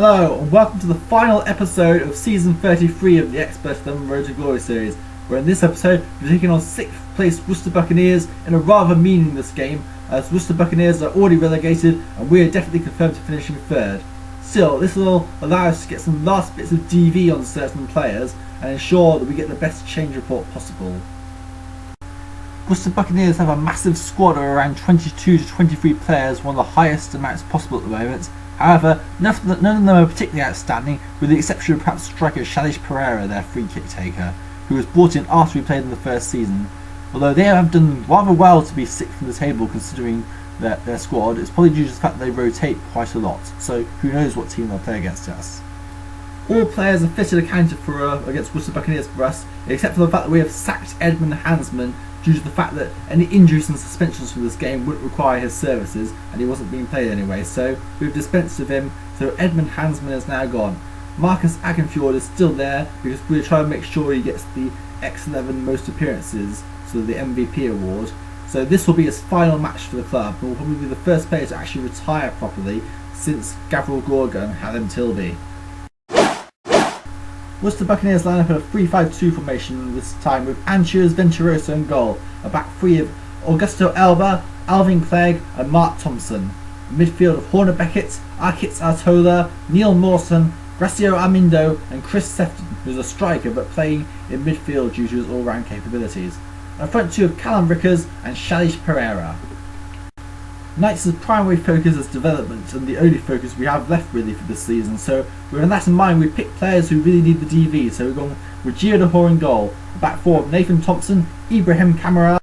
Hello and welcome to the final episode of season 33 of the Xpert Eleven Road to Glory series, where in this episode we're taking on 6th place Worcester Bucaneers in a rather meaningless game, as Worcester Bucaneers are already relegated and we are definitely confirmed to finishing 3rd. Still, this will allow us to get some last bits of DV on certain players and ensure that we get the best change report possible. Worcester Bucaneers have a massive squad of around 22 to 23 players, one of the highest amounts possible at the moment. However, none of them are particularly outstanding, with the exception of perhaps striker Xpert Pereira, their free kick taker, who was brought in after we played in the first season. Although they have done rather well to be 6th in the table considering their squad, it's probably due to the fact that they rotate quite a lot, so who knows what team they'll play against us. All players are fitted accounted for against Worcester Bucaneers for us, except for the fact that we have sacked Edmund Hansman due to the fact that any injuries and suspensions from this game wouldn't require his services, and he wasn't being played anyway, so we've dispensed of him, so Edmund Hansman is now gone. Marcus Agenfjord is still there because we're trying to make sure he gets the X11 most appearances, so the MVP award. So this will be his final match for the club, and will probably be the first player to actually retire properly since Gavril Gorga and Hallam Tilby. Worcester Bucaneers line up in a 3-5-2 formation this time with Antius Venturoso in goal, a back three of Augusto Elba, Alvin Clegg and Mark Thompson. A midfield of Horner Beckett, Arkitz Artola, Neil Mawson, Gracio Armindo and Chris Sefton, who's a striker but playing in midfield due to his all-round capabilities. A front two of Callum Rickers and Xpert Pereira. Knights' primary focus is development, and the only focus we have left really for this season, so with that in mind we picked players who really need the DV, so we've gone with Geo Dihor in goal, a back four of Nathan Thompson, Ibrahim Qamara,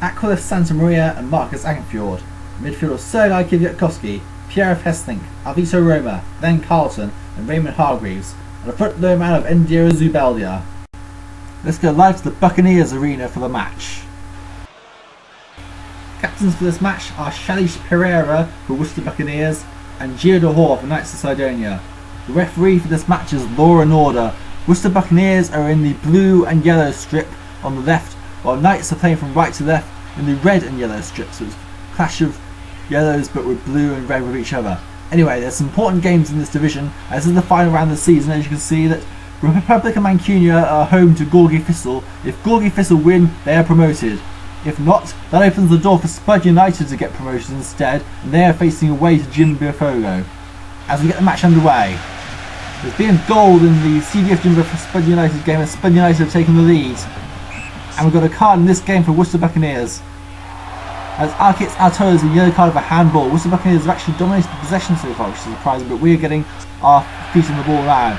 Aquilus Santa Maria and Marcus Agenfjord. Midfield of Sergei Kiviatkowski, Pierre Hestlink, Alvito Roma, Glenn Carlton and Raymond Hargreaves, and a front row man of Endira Zubeldia. Let's go live to the Bucaneers arena for the match. Captains for this match are Xpert Pereira for Worcester Bucaneers and Geo Dihor for Knights of Cydonia. The referee for this match is law and order. Worcester Bucaneers are in the blue and yellow strip on the left, while Knights are playing from right to left in the red and yellow strip, so it's a clash of yellows but with blue and red with each other. Anyway, there's some important games in this division, as in the final round of the season. As you can see, that Republic of Mancunia are home to Gorgie Thistle. If Gorgie Thistle win, they are promoted. If not, that opens the door for Spud United to get promoted instead, and they are facing away to Jimbofogo. As we get the match underway, there's been goal in the CDF Jimbo for Spud United game, and Spud United have taken the lead. And we've got a card in this game for Worcester Bucaneers, as Arkitz Artola is a yellow card of a handball. Worcester Bucaneers have actually dominated the possession so far, which is surprising, but we are getting our feet on the ball now.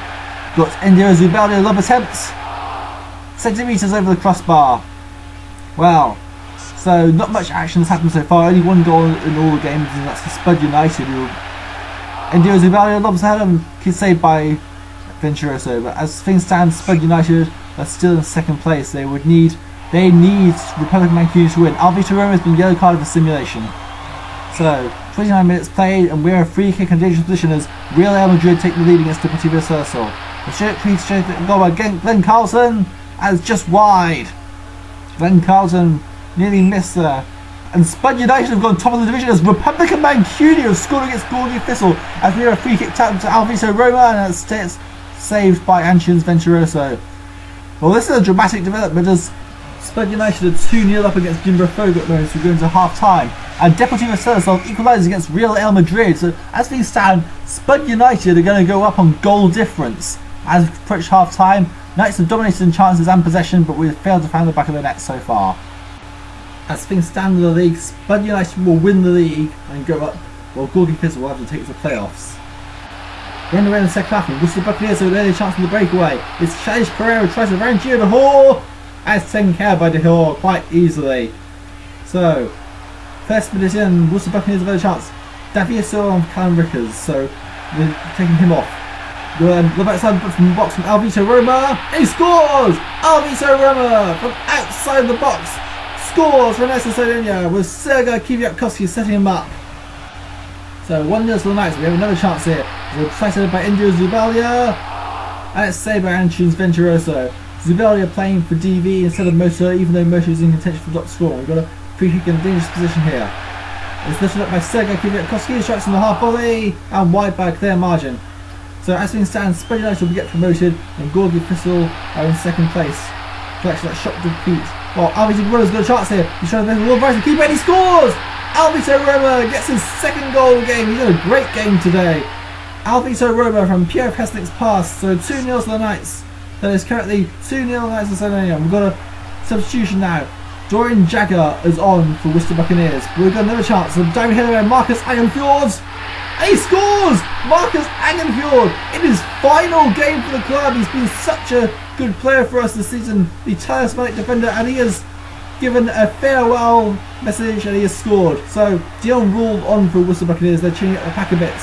Got Endira Zubeldia lob attempts, centimetres over the crossbar. Well, so not much action has happened so far, only one goal in all the games, and that's for Spud United, who Endira Zubeldia lobs ahead and is saved by Venturoso. But as things stand, Spud United are still in 2nd place. They need Republic of Mancunia to win. Alvito Roma has been yellow carded for simulation. So 29 minutes played, and we're a free kick and dangerous position as Real Madrid take the lead against Deportivo Celso. The straight goal by Glenn Carlton, as just wide. Glenn Carlton nearly missed there. And Spud United have gone top of the division as Republic of Mancunia have scored against Gorgie Thistle, as we have a free kick tapped to Alvito Roma, and it's saved by Antius Venturoso. Well, this is a dramatic development as Spud United are 2-0 up against Jimbofogo at the moment, so we go into half time. And Deportivo Celso equalises against Real Madrid, so as things stand, Spud United are going to go up on goal difference. As we approach half time, Knights have dominated in chances and possession, but we've failed to find the back of the net so far. As things stand in the league, Spud United will win the league and go up, while Gorgie Thistle will have to take the playoffs. We're in the second half, and Worcester Bucaneers have an early chance on the breakaway. It's Xpert Pereira who tries to round Geo Dihor, as taken care by Dihor quite easily. So, first minute in, Worcester Bucaneers have had a chance. Davioso and Callum Rickers, so they're taking him off. The backside from the box from Alvito Roma, and he scores! Alvito Roma from outside the box scores for Knights of Cydonia with Sergei Kiviatkowski setting him up. So 1-0 to the Knights. We have another chance here. We're excited by Endira Zubeldia, and it's saved by Antius Venturoso. Zubeldia playing for DV instead of Mota, even though Mota is in contention for top score. We've got a free kick in a dangerous position here. It's lifted up by Sergei Kiviatkowski, strikes in the half volley and wide by a clear margin. So as things stand, Spud United will get promoted and Gorgie Thistle are in second place. Collection that shock defeat. Well, Alvito Roma's got a chance here. He's trying to make the wall rise and keep it, and he scores! Alvito Roma gets his second goal of the game. He's had a great game today. Alvito Roma from Pierre Heslink's pass. So 2-0 to the Knights. That is currently 2-0 Knights to Cydonia. We've got a substitution now. Dorian Jagger is on for Worcester Bucaneers. But we've got another chance. So diving header by Marcus Angenfjord. And he scores! Marcus Angenfjord in his final game for the club. He's been such a good player for us this season. The talismanic defender, and he has given a farewell message and he has scored. So Dion ruled on for Worcester Bucaneers. They're tuning up the pack a bit.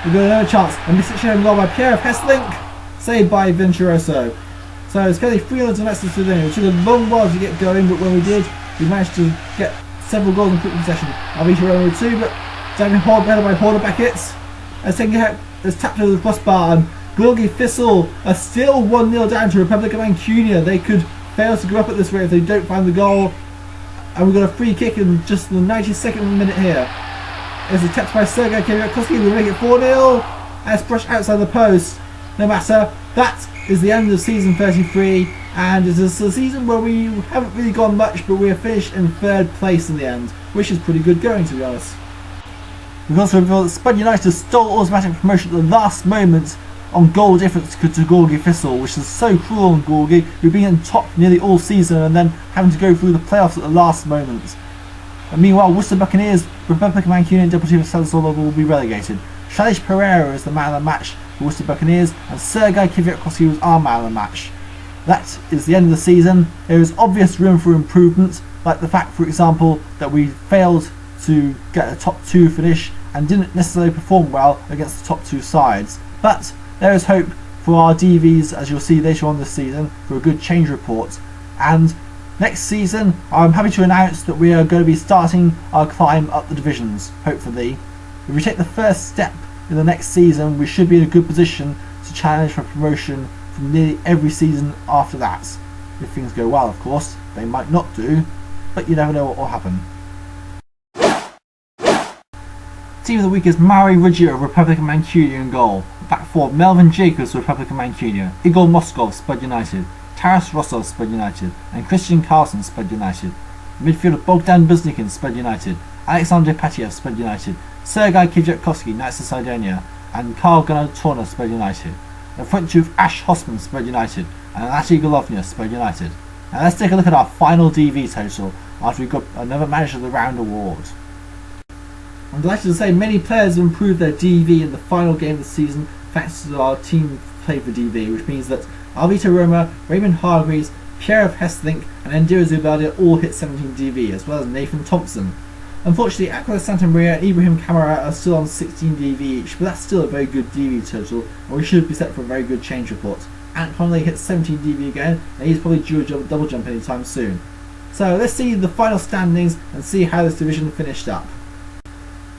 We've got another chance. And this is shown goal by Pierre Hesslink. Saved by Venturoso. So it's currently 3-0 to Leicester today. It took a long while to get going, but when we did, we managed to get several goals in quick possession. Alvito Roma with 2, but Daniel Hall better by Horder Beckett. As tapped over the crossbar, and Gorgie Thistle are still 1-0 down to Republic of Mancunia. They could fail to go up at this rate if they don't find the goal. And we've got a free kick in just the 92nd minute here. As a tap by Sergei Kiriakowski, we'll make it 4-0. And it's brushed outside the post. No matter, that is the end of season 33, and it is a season where we haven't really gone much, but we have finished in 3rd place in the end, which is pretty good going, to be honest. We've also revealed that Spud United stole automatic promotion at the last moment on goal difference to Gorgie Thistle, which is so cruel on Gorgie, who've been in top nearly all season and then having to go through the playoffs at the last moment. And meanwhile, Worcester Bucaneers, Republic of Mancunia and DF Celso Mota will be relegated. Shalish Pereira is the man of the match for Worcester Bucaneers, and Sergei Kiriakowski was our man of the match. That is the end of the season. There is obvious room for improvement, like the fact, for example, that we failed to get a top 2 finish and didn't necessarily perform well against the top 2 sides. But there is hope for our DVs, as you'll see later on this season, for a good change report. And next season, I'm happy to announce that we are going to be starting our climb up the divisions, hopefully. If we take the first step in the next season, we should be in a good position to challenge for promotion from nearly every season after that. If things go well, of course. They might not do, but you never know what will happen. Team of the week is Mauri Ruggio of Republic of Mancunia in goal. Back four, Melvin Jacobs of Republic of Mancunia, Igor Moskov, Spud United, Taras Rostov, Spud United, and Christian Carlson, Spud United. Midfielder Bogdan Buznikin, Spud United, Alexander Patiev, Spud United, Sergei Kivyakovsky, Knights of Cydonia, and Karl Gunnar Torna, Spud United. The front two of Ash Hosman, Spud United, and Nati Golovnia, Spud United. Now let's take a look at our final DV total after we got another Manager of the Round award. I'm delighted to say many players have improved their DV in the final game of the season thanks to our team play for DV, which means that Alvito Roma, Raymond Hargreaves, Pierre Hesslink and Endira Zubeldia all hit 17 DV, as well as Nathan Thompson. Unfortunately, Aquila Santa Maria and Ibrahim Qamara are still on 16 DV each, but that's still a very good DV total, and we should be set for a very good change report. Ant Conley hits 17 DV again, and he's probably due a double jump anytime soon. So let's see the final standings and see how this division finished up.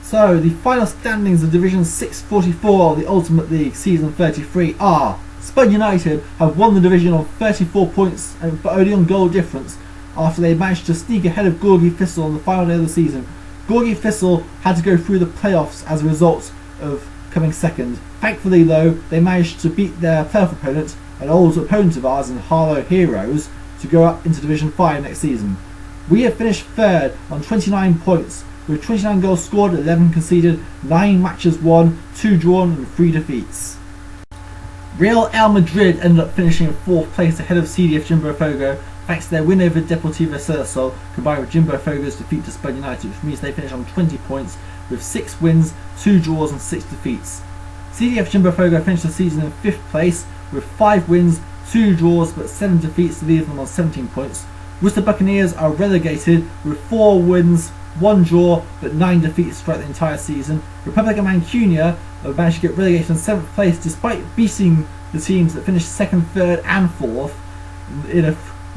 So the final standings of Division 644 of the Ultimate League Season 33 are: Spud United have won the division on 34 points, but only on goal difference, after they managed to sneak ahead of Gorgie Thistle on the final day of the season. Gorgie Thistle had to go through the playoffs as a result of coming second. Thankfully though, they managed to beat their playoff opponent, an old opponent of ours in Harlow Heroes, to go up into Division 5 next season. We have finished third on 29 points, with 29 goals scored, 11 conceded, 9 matches won, 2 drawn and 3 defeats. Real El Madrid ended up finishing in 4th place ahead of CDF Jimbo Fogo, thanks to their win over Deportivo Celso, combined with Jimbo Fogo's defeat to Spud United, which means they finish on 20 points with 6 wins, 2 draws and 6 defeats. CDF Jimbo Fogo finished the season in 5th place with 5 wins, 2 draws but 7 defeats to leave them on 17 points. Worcester Bucaneers are relegated with 4 wins, 1 draw but 9 defeats throughout the entire season. Republic of Mancunia have managed to get relegated in 7th place despite beating the teams that finished 2nd, 3rd and 4th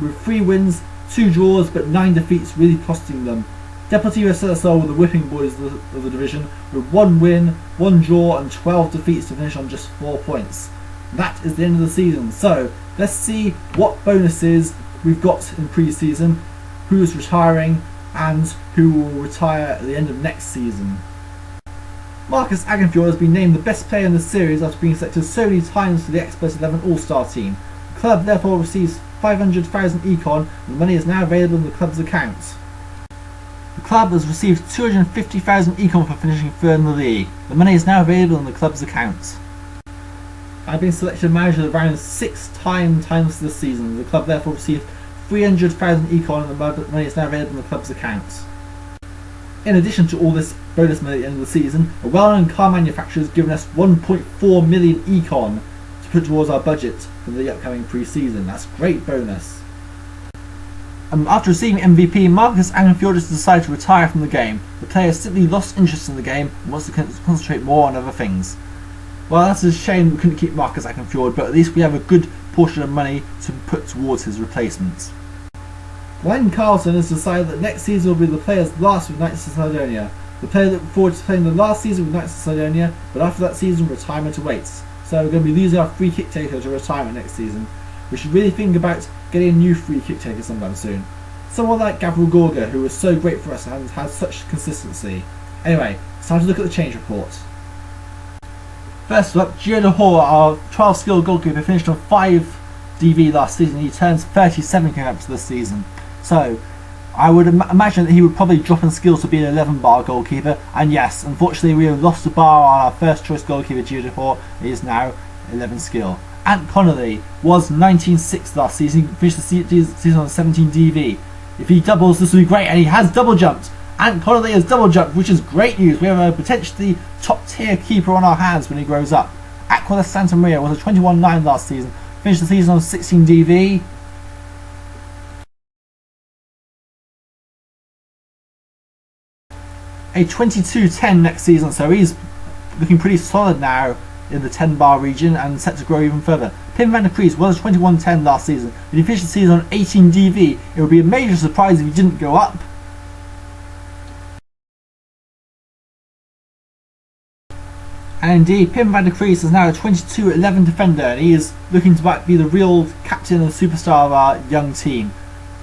with 3 wins, 2 draws but 9 defeats, really costing them. Deportivo Celso were the whipping boys of the division with 1 win, 1 draw and 12 defeats to finish on just 4 points. That is the end of the season, so let's see what bonuses we've got in pre-season, who's retiring and who will retire at the end of next season. Marcus Agenfjord has been named the best player in the series after being selected so many times for the Xpert 11 All-Star team. The club therefore receives 500,000 econ and the money is now available in the club's accounts. The club has received 250,000 econ for finishing third in the league. The money is now available in the club's accounts. I've been selected manager around 6 times this season. The club therefore received 300,000 econ and the money is now available in the club's accounts. In addition to all this bonus money at the end of the season, a well-known car manufacturer has given us 1.4 million econ to put towards our budget for the upcoming pre-season. That's a great bonus. After receiving MVP, Marcus Agenfjord has decided to retire from the game. The player has simply lost interest in the game and wants to concentrate more on other things. Well, that's a shame we couldn't keep Marcus Agenfjord, but at least we have a good portion of money to put towards his replacements. Glenn Carlton has decided that next season will be the player's last with Knights of Cydonia. The player looked forward to playing the last season with Knights of Cydonia, but after that season, retirement awaits. So we're going to be losing our free kick taker to retirement next season. We should really think about getting a new free kick taker sometime soon. Someone like Gabriel Gorga, who was so great for us and has such consistency. Anyway, it's time to look at the change report. First up, Geo Dihor, our 12 skill goalkeeper, finished on 5 DV last season. He turns 37 coming up to this season. So, I would imagine that he would probably drop in skills to be an 11 bar goalkeeper. And yes, unfortunately we have lost a bar on our first choice goalkeeper, Geo Dihor. He is now 11 skill. Ant Connolly was 19.6 last season. He finished the season on 17 DV. If he doubles, this will be great, and he has double jumped. Ant Connolly has double jumped, which is great news. We have a potentially top tier keeper on our hands when he grows up. Aquila Santa Maria was a 21.9 last season. Finished the season on 16 DV. A 22.10 next season, so he's looking pretty solid now in the 10 bar region and set to grow even further. Pim van der Kruis was 21.10 last season, but he finished the season on 18 DV. It would be a major surprise if he didn't go up. And indeed, Pim van der Kruis is now a 22-11 defender, and he is looking to be the real captain and superstar of our young team.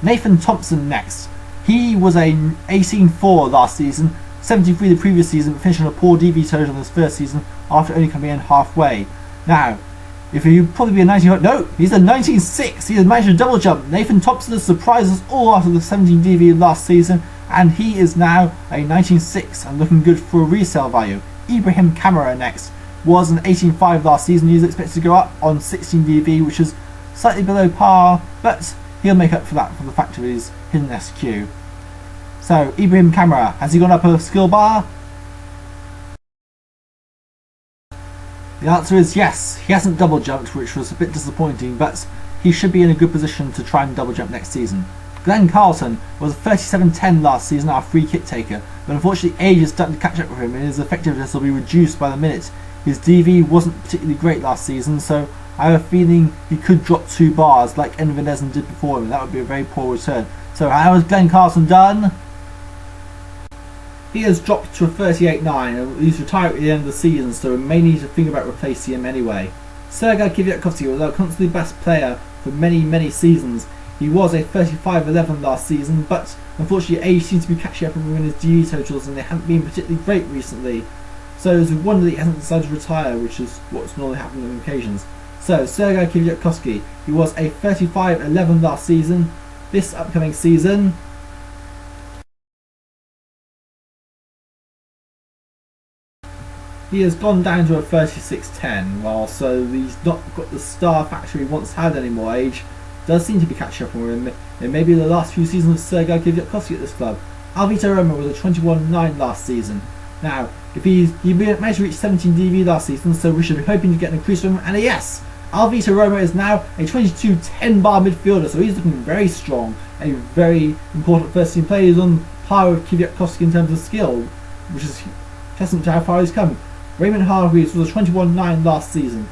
Nathan Thompson next. He was a 18.4 last season, 73 the previous season, but finished on a poor DV total in his first season after only coming in halfway. Now, if he'd probably be a 19, no, he's a 19.6. He has managed to double jump. Nathan Thompson has surprised us all after the 17 DV last season, and he is now a 19.6 and looking good for a resale value. Ibrahim Qamara next was an 18.5 last season. He's expected to go up on 16 DV, which is slightly below par, but he'll make up for that from the fact of his hidden SQ. So, Ibrahim Qamara, has he gone up a skill bar? The answer is yes. He hasn't double jumped, which was a bit disappointing, but he should be in a good position to try and double jump next season. Glenn Carlton was 37.10 last season, our free kick taker, but unfortunately age is starting to catch up with him and his effectiveness will be reduced by the minute. His DV wasn't particularly great last season, so I have a feeling he could drop 2 bars like Envenesen did before him, and that would be a very poor return. So how has Glenn Carlton done? He has dropped to a 38.9 and he's retired at the end of the season, so we may need to think about replacing him anyway. Sergei Kiviakovsky was our constantly best player for many seasons. He was a 35.11 last season, but unfortunately age seems to be catching up with him in his DV totals and they haven't been particularly great recently. So it's a wonder that he hasn't decided to retire, which is what's normally happening on occasions. So Sergei Kiviakovsky, he was a 35.11 last season. This upcoming season, he has gone down to a 36.10, while so he's not got the star factor he once had anymore. Age does seem to be catching up on him. It may be the last few seasons of Sergei Kiviakovsky at this club. Alvito Roma was a 21.9 last season. Now, if he managed to reach 17 DV last season, so we should be hoping to get an increase from him, and a yes! Alvito Roma is now a 22-10 bar midfielder, so he's looking very strong. A very important first team player. He's on par with Kiviakovsky in terms of skill, which is testament to how far he's come. Raymond Hargreaves was a 21.9 last season.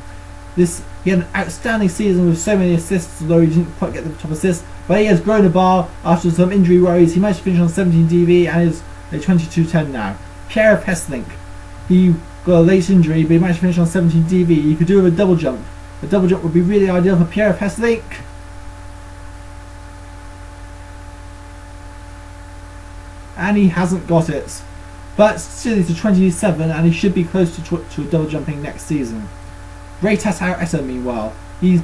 He had an outstanding season with so many assists, although he didn't quite get the top assist, but he has grown a bar after some injury worries. He managed to finish on 17 DV and is a 22.10 now. Pierre Pestlink, he got a late injury, but he managed to finish on 17 DV. He could do with a double jump. A double jump would be really ideal for Pierre Pestlink. And he hasn't got it. but still he's a 27 and he should be close to a double jumping next season. Ray Tataw Eta, meanwhile, he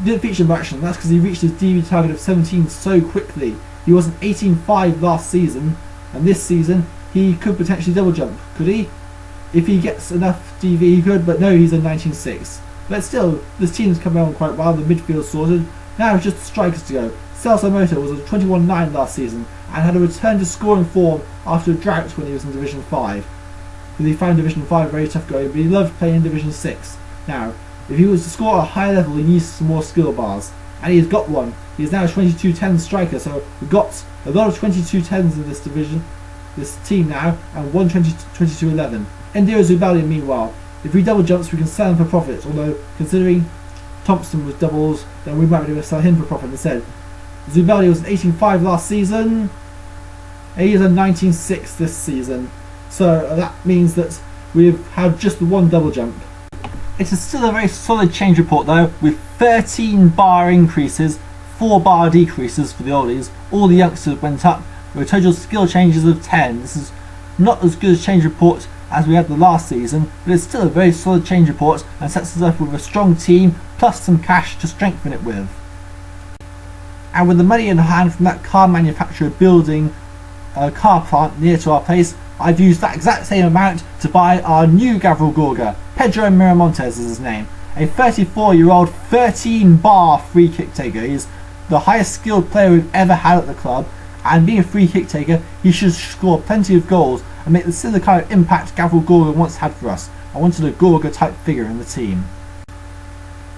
didn't feature much, and that's because he reached his DV target of 17 so quickly. He was an 18.5 last season, and this season he could potentially double jump, could he? If he gets enough DV he could, but no, he's a 19.6. But still, this team's coming on quite well, the midfield sorted. Now it's just the strikers to go. Celso Mota was a 21.9 last season and had a return to scoring form after a drought when he was in Division 5. Because he found Division 5 very tough going, but he loved playing in Division 6. Now, if he was to score at a high level, he needs some more skill bars. And he's got one. He's now a 22-10 striker, so we've got a lot of 22-10s in this division, this team now, and one 22-11. Endira Zubeldia, meanwhile, if he double jumps, we can sell him for profit, although considering Thompson was doubles, then we might be able to sell him for profit instead. Zubeldia was an 18.5 last season, and he is a 19.6 this season, so that means that we've had just the one double jump. It is still a very solid change report though, with 13 bar increases, 4 bar decreases for the oldies. All the youngsters went up, with total skill changes of 10. This is not as good a change report as we had the last season, but it's still a very solid change report and sets us up with a strong team plus some cash to strengthen it with. And with the money in hand from that car manufacturer building a car plant near to our place, I've used that exact same amount to buy our new Gavril Gorga. Pedro Miramontes is his name. A 34-year-old 13 bar free kick taker. He's the highest skilled player we've ever had at the club, and being a free kick taker, he should score plenty of goals and make the similar kind of impact Gavril Gorga once had for us. I wanted a Gorga type figure in the team.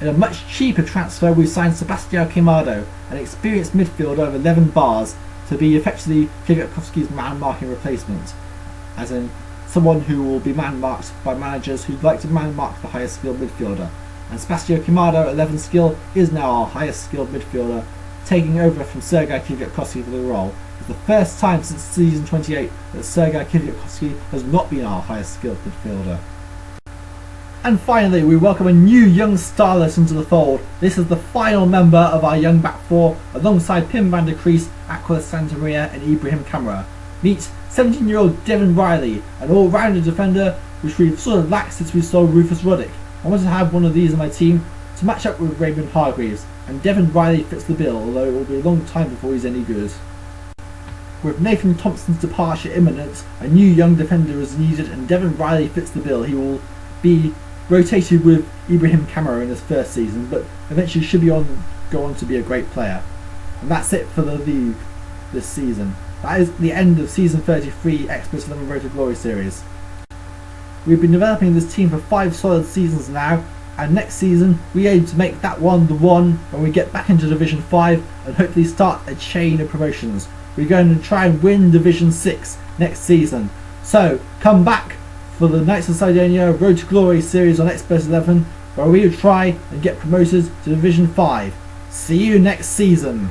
In a much cheaper transfer, we signed Sebastião Queimado, an experienced midfielder of 11 bars, to be effectively Kwiatkowski's man-marking replacement, as in someone who will be man-marked by managers who'd like to man-mark the highest skilled midfielder. And Sebastião Queimado, 11 skill, is now our highest skilled midfielder, taking over from Sergei Kwiatkowski for the role. It's the first time since season 28 that Sergei Kwiatkowski has not been our highest skilled midfielder. And finally, we welcome a new young starlet into the fold. This is the final member of our young back four, alongside Pim van der Kruis, Aquila Santa Maria and Ibrahim Qamara. Meet 17-year-old Devin Riley, an all-rounded defender which we've sort of lacked since we sold Rufus Ruddock. I wanted to have one of these in my team to match up with Raymond Hargreaves, and Devin Riley fits the bill, although it will be a long time before he's any good. With Nathan Thompson's departure imminent, a new young defender is needed and Devin Riley fits the bill. He will be rotated with Ibrahim Qamara in his first season, but eventually should go on to be a great player. And that's it for the league this season. That is the end of season 33 Xpert 11 Road to Glory series. We've been developing this team for 5 solid seasons now, and next season we aim to make that one the one when we get back into Division 5 and hopefully start a chain of promotions. We're going to try and win Division 6 next season. So come back for the Knights of Cydonia Road to Glory series on Xpert 11, where we will try and get promoted to Division 5. See you next season.